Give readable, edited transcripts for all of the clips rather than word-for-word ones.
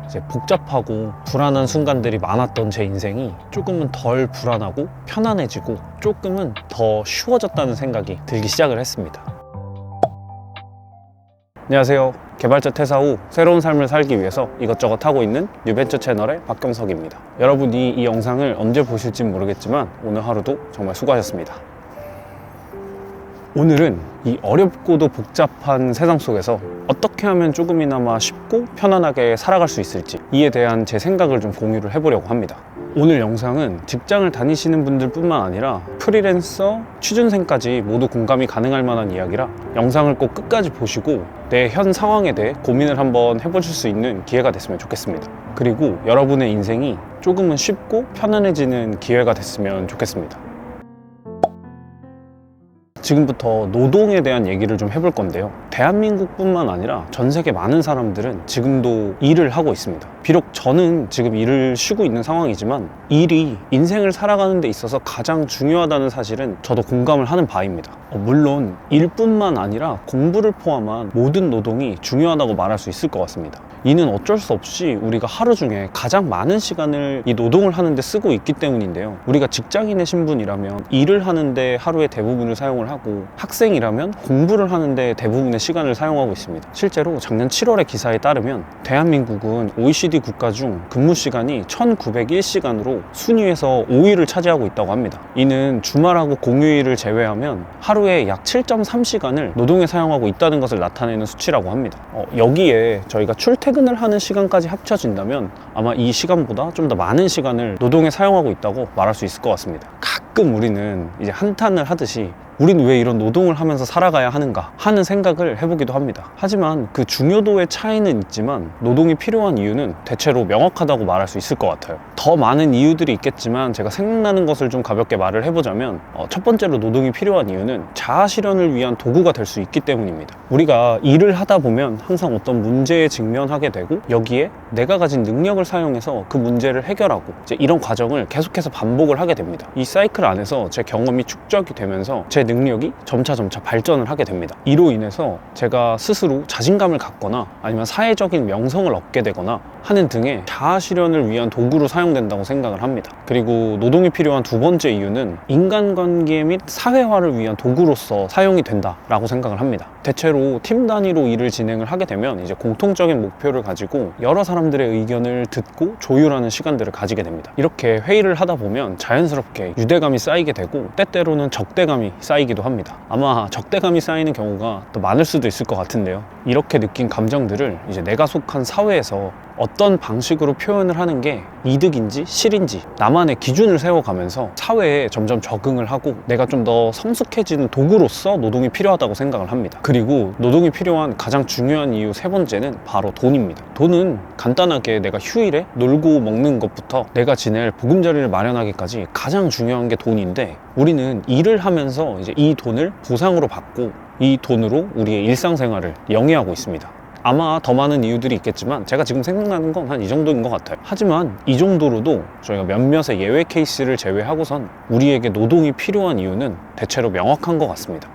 이제 복잡하고 불안한 순간들이 많았던 제 인생이 조금은 덜 불안하고 편안해지고 조금은 더 쉬워졌다는 생각이 들기 시작을 했습니다. 안녕하세요. 개발자 퇴사 후 새로운 삶을 살기 위해서 이것저것 하고 있는 뉴벤처 채널의 박경석입니다. 여러분이 이 영상을 언제 보실진 모르겠지만 오늘 하루도 정말 수고하셨습니다. 오늘은 이 어렵고도 복잡한 세상 속에서 어떻게 하면 조금이나마 쉽고 편안하게 살아갈 수 있을지 이에 대한 제 생각을 좀 공유를 해보려고 합니다. 오늘 영상은 직장을 다니시는 분들 뿐만 아니라 프리랜서, 취준생까지 모두 공감이 가능할 만한 이야기라 영상을 꼭 끝까지 보시고 내 현 상황에 대해 고민을 한번 해보실 수 있는 기회가 됐으면 좋겠습니다. 그리고 여러분의 인생이 조금은 쉽고 편안해지는 기회가 됐으면 좋겠습니다. 지금부터 노동에 대한 얘기를 좀 해볼 건데요. 대한민국뿐만 아니라 전 세계 많은 사람들은 지금도 일을 하고 있습니다. 비록 저는 지금 일을 쉬고 있는 상황이지만 일이 인생을 살아가는 데 있어서 가장 중요하다는 사실은 저도 공감을 하는 바입니다. 물론 일뿐만 아니라 공부를 포함한 모든 노동이 중요하다고 말할 수 있을 것 같습니다. 이는 어쩔 수 없이 우리가 하루 중에 가장 많은 시간을 이 노동을 하는데 쓰고 있기 때문인데요. 우리가 직장인의 신분이라면 일을 하는데 하루의 대부분을 사용을 하고 학생이라면 공부를 하는데 대부분의 시간을 사용하고 있습니다. 실제로 작년 7월의 기사에 따르면 대한민국은 OECD 국가 중 근무 시간이 1901시간으로 순위에서 5위를 차지하고 있다고 합니다. 이는 주말하고 공휴일을 제외하면 하루에 약 7.3시간을 노동에 사용하고 있다는 것을 나타내는 수치라고 합니다. 여기에 저희가 출퇴근을 하는 시간까지 합쳐진다면 아마 이 시간보다 좀 더 많은 시간을 노동에 사용하고 있다고 말할 수 있을 것 같습니다. 가끔 우리는 이제 한탄을 하듯이 우린 왜 이런 노동을 하면서 살아가야 하는가 하는 생각을 해보기도 합니다. 하지만 그 중요도의 차이는 있지만 노동이 필요한 이유는 대체로 명확하다고 말할 수 있을 것 같아요. 더 많은 이유들이 있겠지만 제가 생각나는 것을 좀 가볍게 말을 해보자면 첫 번째로 노동이 필요한 이유는 자아 실현을 위한 도구가 될 수 있기 때문입니다. 우리가 일을 하다 보면 항상 어떤 문제에 직면하게 되고 여기에 내가 가진 능력을 사용해서 그 문제를 해결하고 이제 이런 과정을 계속해서 반복을 하게 됩니다. 이 사이클 안에서 제 경험이 축적이 되면서 제 능력이 점차 발전을 하게 됩니다. 이로 인해서 제가 스스로 자신감을 갖거나 아니면 사회적인 명성을 얻게 되거나 하는 등의 자아 실현을 위한 도구로 사용된다고 생각을 합니다. 그리고 노동이 필요한 두 번째 이유는 인간관계 및 사회화를 위한 도구로서 사용이 된다라고 생각을 합니다. 대체로 팀 단위로 일을 진행을 하게 되면 이제 공통적인 목표를 가지고 여러 사람들의 의견을 듣고 조율하는 시간들을 가지게 됩니다. 이렇게 회의를 하다 보면 자연스럽게 유대감이 쌓이게 되고 때때로는 적대감이 쌓이기도 합니다. 아마 적대감이 쌓이는 경우가 더 많을 수도 있을 것 같은데요. 이렇게 느낀 감정들을 이제 내가 속한 사회에서 어떤 방식으로 표현을 하는 게 이득인지 실인지 나만의 기준을 세워가면서 사회에 점점 적응을 하고 내가 좀 더 성숙해지는 도구로서 노동이 필요하다고 생각을 합니다. 그리고 노동이 필요한 가장 중요한 이유 세 번째는 바로 돈입니다. 돈은 간단하게 내가 휴일에 놀고 먹는 것부터 내가 지낼 보금자리를 마련하기까지 가장 중요한 게 돈인데 우리는 일을 하면서 이제 이 돈을 보상으로 받고 이 돈으로 우리의 일상생활을 영위하고 있습니다. 아마 더 많은 이유들이 있겠지만 제가 지금 생각나는 건 한 이 정도인 것 같아요. 하지만 이 정도로도 저희가 몇몇의 예외 케이스를 제외하고선 우리에게 노동이 필요한 이유는 대체로 명확한 것 같습니다.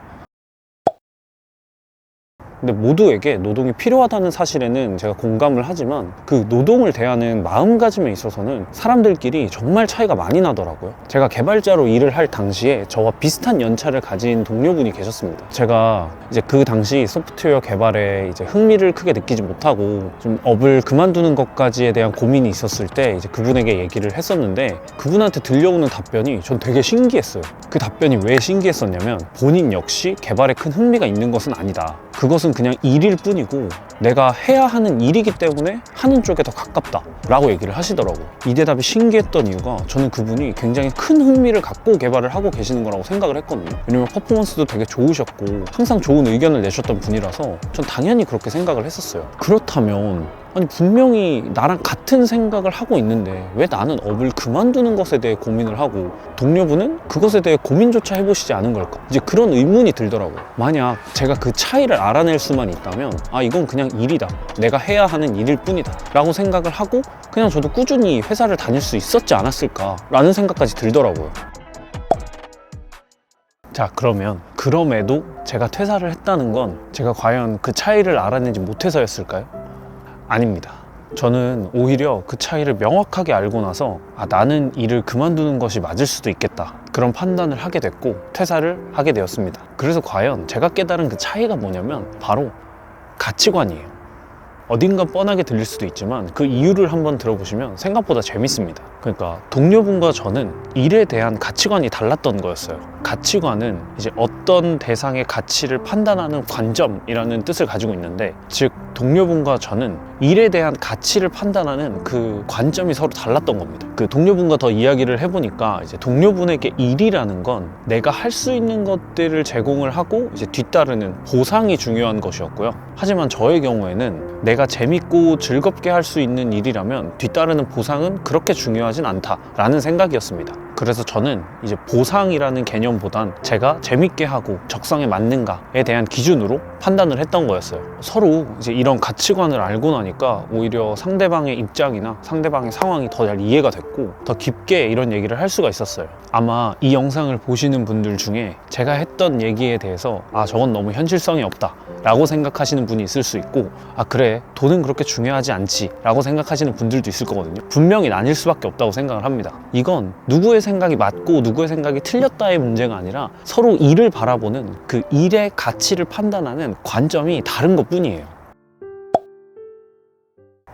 근데 모두에게 노동이 필요하다는 사실에는 제가 공감을 하지만 그 노동을 대하는 마음가짐에 있어서는 사람들끼리 정말 차이가 많이 나더라고요. 제가 개발자로 일을 할 당시에 저와 비슷한 연차를 가진 동료분이 계셨습니다. 제가 이제 그 당시 소프트웨어 개발에 이제 흥미를 크게 느끼지 못하고 좀 업을 그만두는 것까지에 대한 고민이 있었을 때 이제 그분에게 얘기를 했었는데 그분한테 들려오는 답변이 전 되게 신기했어요. 그 답변이 왜 신기했었냐면 본인 역시 개발에 큰 흥미가 있는 것은 아니다. 그것은 그냥 일일 뿐이고 내가 해야 하는 일이기 때문에 하는 쪽에 더 가깝다 라고 얘기를 하시더라고요. 이 대답이 신기했던 이유가 저는 그분이 굉장히 큰 흥미를 갖고 개발을 하고 계시는 거라고 생각을 했거든요. 왜냐면 퍼포먼스도 되게 좋으셨고 항상 좋은 의견을 내셨던 분이라서 전 당연히 그렇게 생각을 했었어요. 그렇다면 아니 분명히 나랑 같은 생각을 하고 있는데 왜 나는 업을 그만두는 것에 대해 고민을 하고 동료분은 그것에 대해 고민조차 해보시지 않은 걸까? 이제 그런 의문이 들더라고요. 만약 제가 그 차이를 알아낼 수만 있다면 아 이건 그냥 일이다, 내가 해야 하는 일일 뿐이다 라고 생각을 하고 그냥 저도 꾸준히 회사를 다닐 수 있었지 않았을까 라는 생각까지 들더라고요. 자, 그럼에도 제가 퇴사를 했다는 건 제가 과연 그 차이를 알아내지 못해서였을까요? 아닙니다. 저는 오히려 그 차이를 명확하게 알고 나서 나는 일을 그만두는 것이 맞을 수도 있겠다, 그런 판단을 하게 됐고 퇴사를 하게 되었습니다. 그래서 과연 제가 깨달은 그 차이가 뭐냐면 바로 가치관이에요. 어딘가 뻔하게 들릴 수도 있지만 그 이유를 한번 들어보시면 생각보다 재밌습니다. 그러니까 동료분과 저는 일에 대한 가치관이 달랐던 거였어요. 가치관은 이제 어떤 대상의 가치를 판단하는 관점이라는 뜻을 가지고 있는데, 즉 동료분과 저는 일에 대한 가치를 판단하는 그 관점이 서로 달랐던 겁니다. 그 동료분과 더 이야기를 해보니까 이제 동료분에게 일이라는 건 내가 할 수 있는 것들을 제공을 하고 이제 뒤따르는 보상이 중요한 것이었고요. 하지만 저의 경우에는 내가 재밌고 즐겁게 할 수 있는 일이라면 뒤따르는 보상은 그렇게 중요하진 않다라는 생각이었습니다. 그래서 저는 이제 보상이라는 개념보단 제가 재밌게 하고 적성에 맞는가에 대한 기준으로 판단을 했던 거였어요. 서로 이제 이런 가치관을 알고 나니까 오히려 상대방의 입장이나 상대방의 상황이 더 잘 이해가 됐고 더 깊게 이런 얘기를 할 수가 있었어요. 아마 이 영상을 보시는 분들 중에 제가 했던 얘기에 대해서 저건 너무 현실성이 없다 라고 생각하시는 분이 있을 수 있고, 그래, 돈은 그렇게 중요하지 않지 라고 생각하시는 분들도 있을 거거든요. 분명히 나뉠 수밖에 없다고 생각을 합니다. 이건 누구의 생각이 맞고 누구의 생각이 틀렸다의 문제가 아니라 서로 일을 바라보는 그 일의 가치를 판단하는 관점이 다른 것 뿐이에요.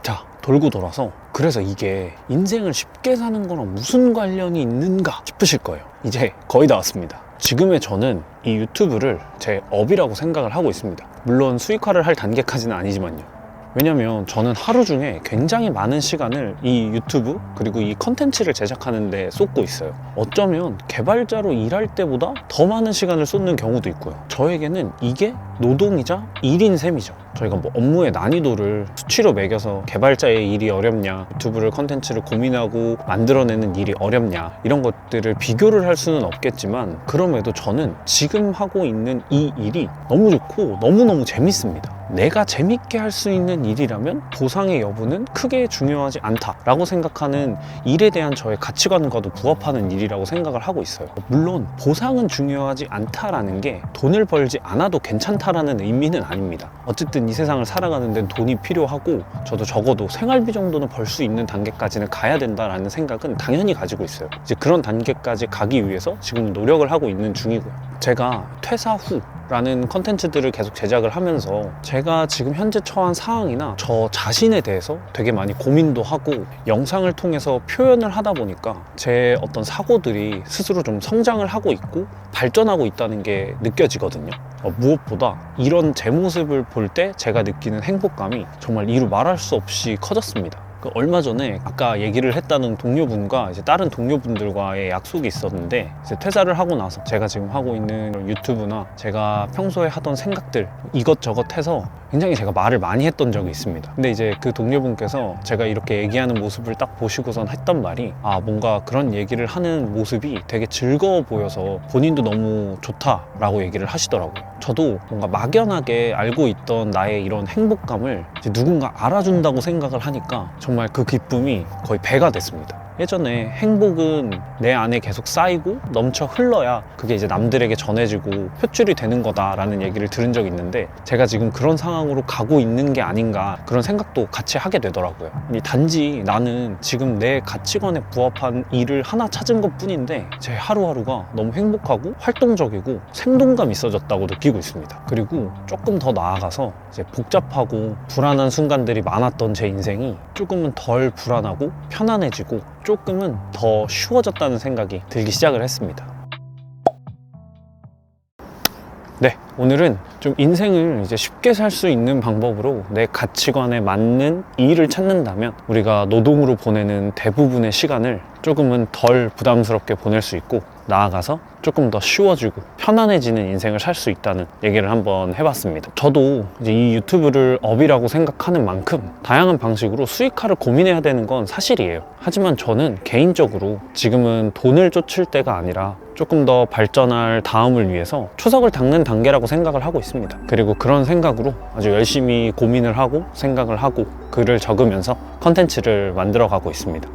자, 돌고 돌아서 그래서 이게 인생을 쉽게 사는 거랑 무슨 관련이 있는가 싶으실 거예요. 이제 거의 다 왔습니다. 지금의 저는 이 유튜브를 제 업이라고 생각을 하고 있습니다. 물론 수익화를 할 단계까지는 아니지만요. 왜냐면 저는 하루 중에 굉장히 많은 시간을 이 유튜브 그리고 이 컨텐츠를 제작하는 데 쏟고 있어요. 어쩌면 개발자로 일할 때보다 더 많은 시간을 쏟는 경우도 있고요. 저에게는 이게 노동이자 일인 셈이죠. 저희가 뭐 업무의 난이도를 수치로 매겨서 개발자의 일이 어렵냐, 유튜브를 컨텐츠를 고민하고 만들어내는 일이 어렵냐, 이런 것들을 비교를 할 수는 없겠지만, 그럼에도 저는 지금 하고 있는 이 일이 너무 좋고 너무너무 재밌습니다. 내가 재밌게 할 수 있는 일이라면 보상의 여부는 크게 중요하지 않다라고 생각하는 일에 대한 저의 가치관과도 부합하는 일이라고 생각을 하고 있어요. 물론 보상은 중요하지 않다라는 게 돈을 벌지 않아도 괜찮다라는 의미는 아닙니다. 어쨌든 이 세상을 살아가는 데는 돈이 필요하고 저도 적어도 생활비 정도는 벌 수 있는 단계까지는 가야 된다라는 생각은 당연히 가지고 있어요. 이제 그런 단계까지 가기 위해서 지금 노력을 하고 있는 중이고요. 제가 퇴사 후 라는 컨텐츠들을 계속 제작을 하면서 제가 지금 현재 처한 상황이나 저 자신에 대해서 되게 많이 고민도 하고 영상을 통해서 표현을 하다 보니까 제 어떤 사고들이 스스로 좀 성장을 하고 있고 발전하고 있다는 게 느껴지거든요. 무엇보다 이런 제 모습을 볼 때 제가 느끼는 행복감이 정말 이루 말할 수 없이 커졌습니다. 얼마 전에 아까 얘기를 했다는 동료분과 이제 다른 동료분들과의 약속이 있었는데, 이제 퇴사를 하고 나서 제가 지금 하고 있는 유튜브나 제가 평소에 하던 생각들 이것저것 해서 굉장히 제가 말을 많이 했던 적이 있습니다. 근데 이제 그 동료분께서 제가 이렇게 얘기하는 모습을 딱 보시고선 했던 말이 뭔가 그런 얘기를 하는 모습이 되게 즐거워 보여서 본인도 너무 좋다라고 얘기를 하시더라고요. 저도 뭔가 막연하게 알고 있던 나의 이런 행복감을 이제 누군가 알아준다고 생각을 하니까 정말 그 기쁨이 거의 배가 됐습니다. 예전에 행복은 내 안에 계속 쌓이고 넘쳐 흘러야 그게 이제 남들에게 전해지고 표출이 되는 거다라는 얘기를 들은 적이 있는데, 제가 지금 그런 상황으로 가고 있는 게 아닌가 그런 생각도 같이 하게 되더라고요. 단지 나는 지금 내 가치관에 부합한 일을 하나 찾은 것 뿐인데 제 하루하루가 너무 행복하고 활동적이고 생동감 있어졌다고 느끼고 있습니다. 그리고 조금 더 나아가서 이제 복잡하고 불안한 순간들이 많았던 제 인생이 조금은 덜 불안하고 편안해지고 조금은 더 쉬워졌다는 생각이 들기 시작을 했습니다. 네, 오늘은 좀 인생을 이제 쉽게 살 수 있는 방법으로 내 가치관에 맞는 일을 찾는다면 우리가 노동으로 보내는 대부분의 시간을 조금은 덜 부담스럽게 보낼 수 있고, 나아가서 조금 더 쉬워지고 편안해지는 인생을 살 수 있다는 얘기를 한번 해봤습니다. 저도 이제 이 유튜브를 업이라고 생각하는 만큼 다양한 방식으로 수익화를 고민해야 되는 건 사실이에요. 하지만 저는 개인적으로 지금은 돈을 쫓을 때가 아니라 조금 더 발전할 다음을 위해서 초석을 닦는 단계라고 생각을 하고 있습니다. 그리고 그런 생각으로 아주 열심히 고민을 하고 생각을 하고 글을 적으면서 컨텐츠를 만들어 가고 있습니다.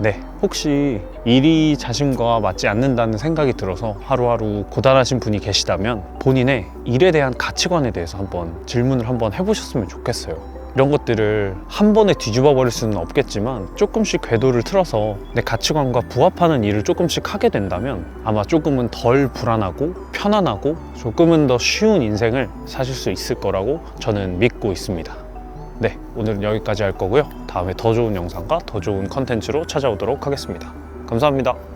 네, 혹시 일이 자신과 맞지 않는다는 생각이 들어서 하루하루 고단하신 분이 계시다면 본인의 일에 대한 가치관에 대해서 한번 질문을 한번 해보셨으면 좋겠어요. 이런 것들을 한 번에 뒤집어 버릴 수는 없겠지만 조금씩 궤도를 틀어서 내 가치관과 부합하는 일을 조금씩 하게 된다면 아마 조금은 덜 불안하고 편안하고 조금은 더 쉬운 인생을 사실 수 있을 거라고 저는 믿고 있습니다. 네, 오늘은 여기까지 할 거고요. 다음에 더 좋은 영상과 더 좋은 컨텐츠로 찾아오도록 하겠습니다. 감사합니다.